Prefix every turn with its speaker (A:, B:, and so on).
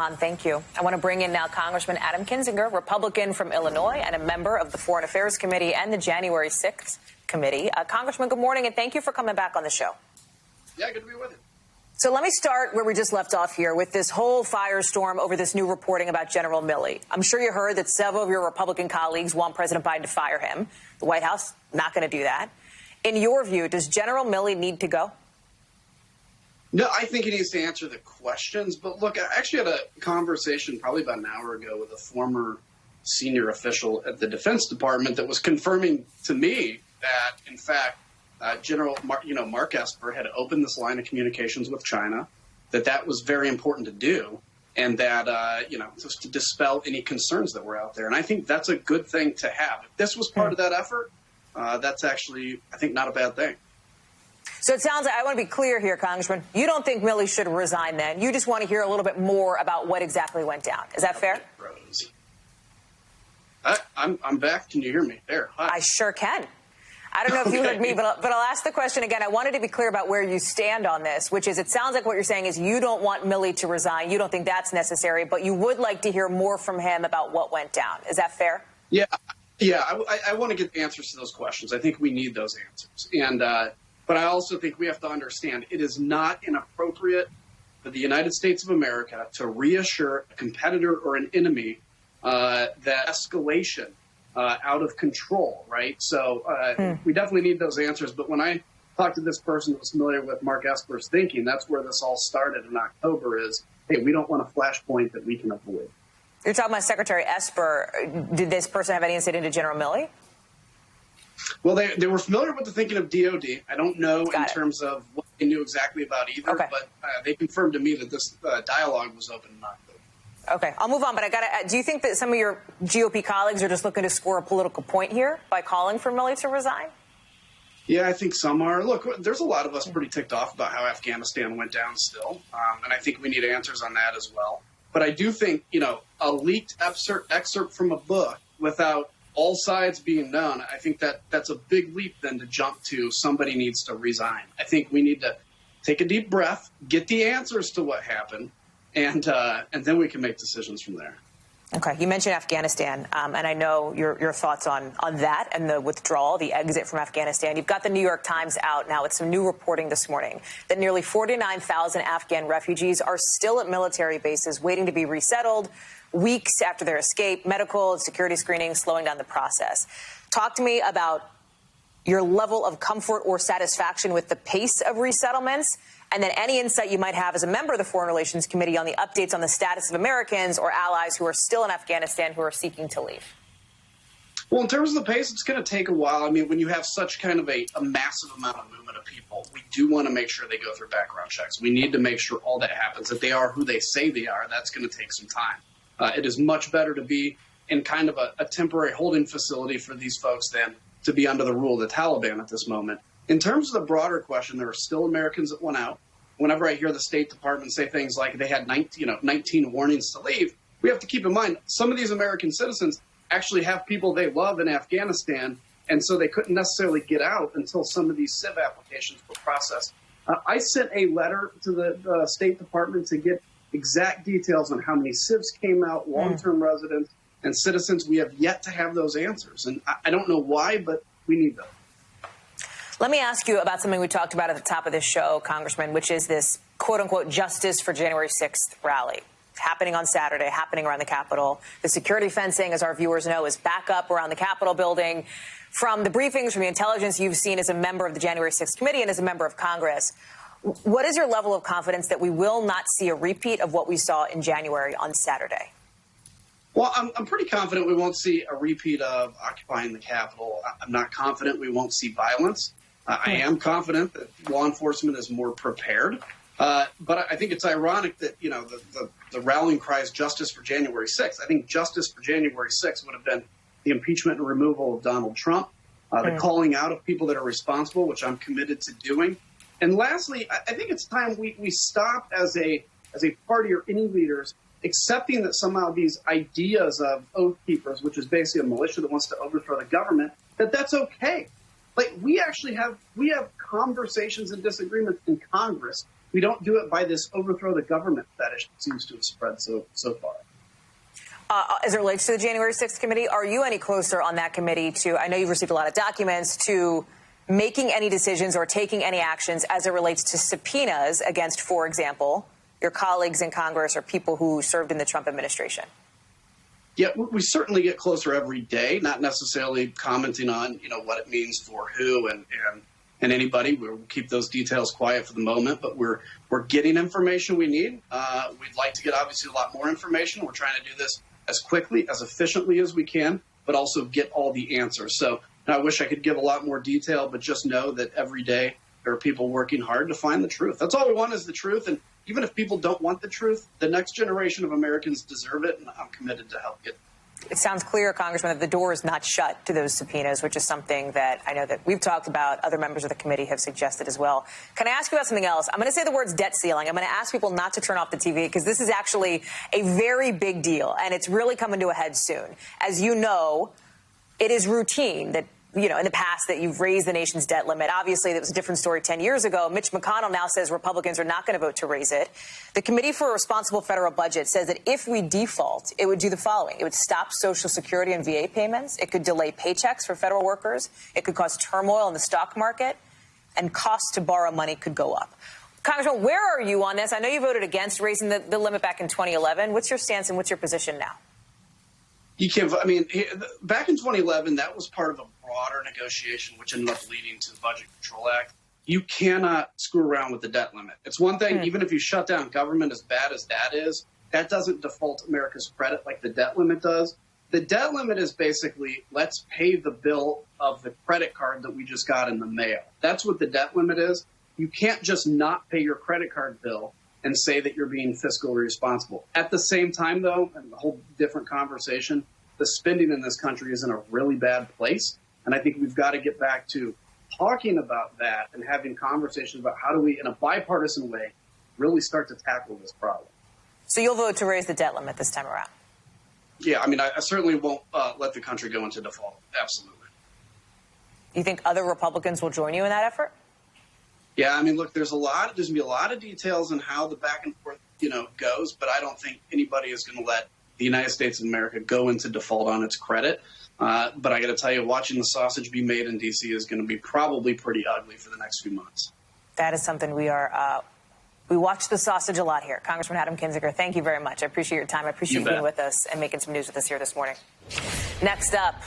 A: Thank you. I want to bring in now Congressman Adam Kinzinger, Republican from Illinois and a member of the Foreign Affairs Committee and the January 6th Committee. Congressman, good morning, and thank you for coming back on the show.
B: Yeah, good to be with you.
A: So let me start where we just left off here with this whole firestorm over this new reporting about General Milley. I'm sure you heard that several of your Republican colleagues want President Biden to fire him. The White House not going to do that. In your view, does General Milley need to go?
B: No, I think he needs to answer the questions. But look, I actually had a conversation probably about an hour ago with a former senior official at the Defense Department that was confirming to me that, in fact, General Mark Esper had opened this line of communications with China, that was very important to do, and that, just to dispel any concerns that were out there. And I think that's a good thing to have. If this was part of that effort, that's actually, I think, not a bad thing.
A: So it sounds like, I want to be clear here, Congressman, you don't think Milley should resign then. You just want to hear a little bit more about what exactly went down. Is that fair?
B: I'm back. Can you hear me? There. Hi.
A: I sure can. I don't know if you heard me, but I'll ask the question again. I wanted to be clear about where you stand on this, which is it sounds like what you're saying is you don't want Milley to resign. You don't think that's necessary, but you would like to hear more from him about what went down. Is that fair?
B: Yeah. I want to get answers to those questions. I think we need those answers. And but I also think we have to understand it is not inappropriate for the United States of America to reassure a competitor or an enemy that escalation out of control, right? So we definitely need those answers. But when I talked to this person who was familiar with Mark Esper's thinking, that's where this all started in October is, hey, we don't want a flashpoint that we can avoid.
A: You're talking about Secretary Esper. Did this person have any insight into General Milley?
B: Well, they were familiar with the thinking of DOD. I don't know in terms of what they knew exactly about either, but they confirmed to me that this dialogue was open in October.
A: Okay, I'll move on, but do you think that some of your GOP colleagues are just looking to score a political point here by calling for Milley to resign?
B: Yeah, I think some are. Look, there's a lot of us pretty ticked off about how Afghanistan went down still, and I think we need answers on that as well. But I do think, a leaked excerpt from a book without all sides being known, I think that's a big leap then to jump to somebody needs to resign. I think we need to take a deep breath, get the answers to what happened, and then we can make decisions from there.
A: Okay. You mentioned Afghanistan, and I know your thoughts on that and the withdrawal, the exit from Afghanistan. You've got the New York Times out now with some new reporting this morning that nearly 49,000 Afghan refugees are still at military bases waiting to be resettled weeks after their escape, medical and security screening slowing down the process. Talk to me about your level of comfort or satisfaction with the pace of resettlements, and then any insight you might have as a member of the Foreign Relations Committee on the updates on the status of Americans or allies who are still in Afghanistan who are seeking to leave.
B: Well, in terms of the pace, it's going to take a while. I mean, when you have such kind of a massive amount of movement of people, we do want to make sure they go through background checks. We need to make sure all that happens, that they are who they say they are. That's going to take some time. It is much better to be in kind of a temporary holding facility for these folks than to be under the rule of the Taliban at this moment. In terms of the broader question, there are still Americans that went out. Whenever I hear the State Department say things like they had 19 warnings to leave, we have to keep in mind some of these American citizens actually have people they love in Afghanistan, and so they couldn't necessarily get out until some of these CIV applications were processed. I sent a letter to the State Department to get exact details on how many CIVs came out, long-term residents, and citizens. We have yet to have those answers, and I don't know why, but we need them.
A: Let me ask you about something we talked about at the top of this show, Congressman, which is this quote-unquote Justice for January 6th rally happening on Saturday, happening around the Capitol. The security fencing, as our viewers know, is back up around the Capitol building. From the briefings, from the intelligence you've seen as a member of the January 6th committee and as a member of Congress, what is your level of confidence that we will not see a repeat of what we saw in January on Saturday?
B: Well, I'm pretty confident we won't see a repeat of occupying the Capitol. I'm not confident we won't see violence. I am confident that law enforcement is more prepared. But I think it's ironic that, the rallying cry is justice for January 6th. I think justice for January 6th would have been the impeachment and removal of Donald Trump, the calling out of people that are responsible, which I'm committed to doing. And lastly, I think it's time we stop as a party or any leaders accepting that somehow these ideas of oath keepers, which is basically a militia that wants to overthrow the government, that's okay. Like we have conversations and disagreements in Congress we don't do it by this overthrow the government fetish that seems to have spread so far.
A: As it relates to the January 6th committee, are you any closer on that committee to, I know you've received a lot of documents, to making any decisions or taking any actions as it relates to subpoenas against, for example, your colleagues in Congress or people who served in the Trump administration?
B: Yeah, we certainly get closer every day, not necessarily commenting on, what it means for who and anybody. We'll keep those details quiet for the moment, but we're getting information we need. We'd like to get, obviously, a lot more information. We're trying to do this as quickly, as efficiently as we can, but also get all the answers. So I wish I could give a lot more detail, but just know that every day there are people working hard to find the truth. That's all we want is the truth. And even if people don't want the truth, the next generation of Americans deserve it, and I'm committed to help get it.
A: It sounds clear, Congressman, that the door is not shut to those subpoenas, which is something that I know that we've talked about. Other members of the committee have suggested as well. Can I ask you about something else? I'm going to say the words debt ceiling. I'm going to ask people not to turn off the TV because this is actually a very big deal, and it's really coming to a head soon. As you know, it is routine that, in the past that you've raised the nation's debt limit. Obviously, that was a different story 10 years ago. Mitch McConnell now says Republicans are not going to vote to raise it. The Committee for a Responsible Federal Budget says that if we default, it would do the following. It would stop Social Security and VA payments. It could delay paychecks for federal workers. It could cause turmoil in the stock market. And costs to borrow money could go up. Congressman, where are you on this? I know you voted against raising the limit back in 2011. What's your stance and what's your position now?
B: You can't. Back in 2011, that was part of a broader negotiation, which ended up leading to the Budget Control Act. You cannot screw around with the debt limit. It's one thing, even if you shut down government, as bad as that is, that doesn't default America's credit like the debt limit does. The debt limit is basically, let's pay the bill of the credit card that we just got in the mail. That's what the debt limit is. You can't just not pay your credit card bill and say that you're being fiscally responsible. At the same time, though, and a whole different conversation, the spending in this country is in a really bad place. And I think we've got to get back to talking about that and having conversations about how do we, in a bipartisan way, really start to tackle this problem.
A: So you'll vote to raise the debt limit this time around?
B: Yeah, I certainly won't let the country go into default. Absolutely.
A: You think other Republicans will join you in that effort?
B: Yeah, look, there's going to be a lot of details on how the back and forth, goes, but I don't think anybody is going to let the United States of America go into default on its credit. But I got to tell you, watching the sausage be made in D.C. is going to be probably pretty ugly for the next few months. That
A: is something we watch the sausage a lot here. Congressman Adam Kinzinger, thank you very much. I appreciate your time. I appreciate you being with us and making some news with us here this morning. Next up.